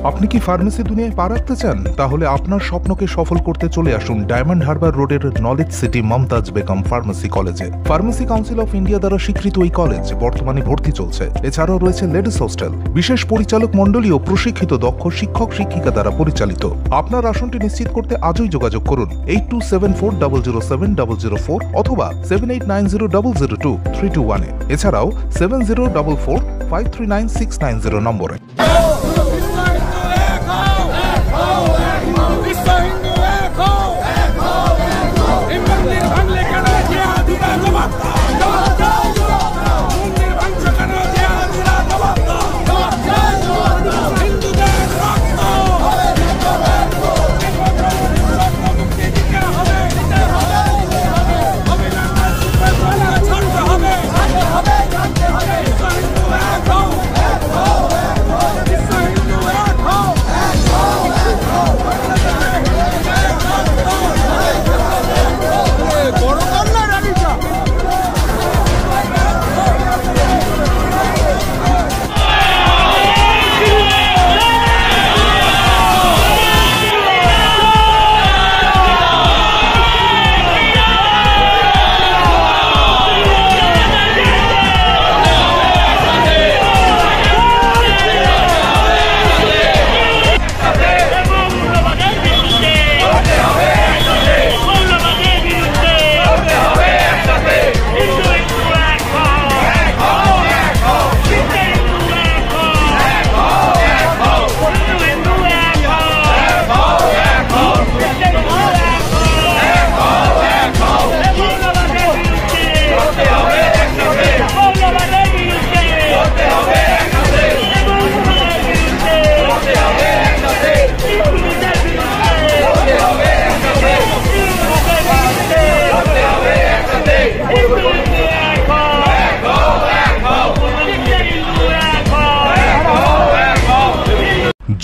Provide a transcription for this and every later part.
আপনি কি ফার্মেসি দুনিয়ায় পা রাখতে চান? তাহলে আপনার স্বপ্নকে সফল করতে চলে আসুন ডায়মন্ড হারবার রোডের knowledge city Mumtaz Begum pharmacy কলেজে। ফার্মেসি কাউন্সিল অফ ইন্ডিয়া দ্বারা স্বীকৃত এই কলেজ বর্তমানে ভর্তি চলছে। এছাড়াও রয়েছে লেডিস হোস্টেল, বিশেষ পরিচালক মন্ডলী ও প্রশিক্ষিত দক্ষ শিক্ষক শিক্ষিকা দ্বারা পরিচালিত। আপনার আসনটি নিশ্চিত করতে আজই যোগাযোগ করুন 8274007004 অথবা 7890002321 এছাড়াও 7044539690 নম্বরে।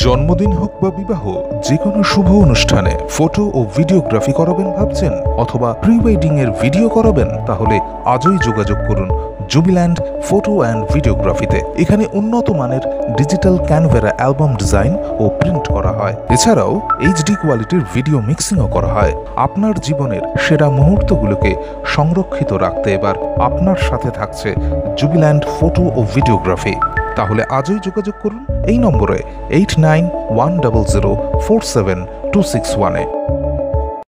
জন্মদিন হোক বা বিবাহ, যে কোনো শুভ অনুষ্ঠানে ফটো ও ভিডিওগ্রাফি করাবেন ভাবছেন, অথবা প্রি ওয়েডিং এর ভিডিও করাবেন, তাহলে আজই যোগাযোগ করুন জুবিল্যান্ড ফটো অ্যান্ড ভিডিওগ্রাফিতে। এখানে উন্নত মানের ডিজিটাল ক্যানভেরা অ্যালবাম ডিজাইন ও প্রিন্ট করা হয়। এছাড়াও এইচডি কোয়ালিটির ভিডিও মিক্সিংও করা হয়। আপনার জীবনের সেরা মুহূর্তগুলোকে সংরক্ষিত রাখতে এবার আপনার সাথে থাকছে জুবিল্যান্ড ফটো ও ভিডিওগ্রাফি। তাহলে আজই যোগাযোগ করুন এই নম্বরে 8910047261-এ।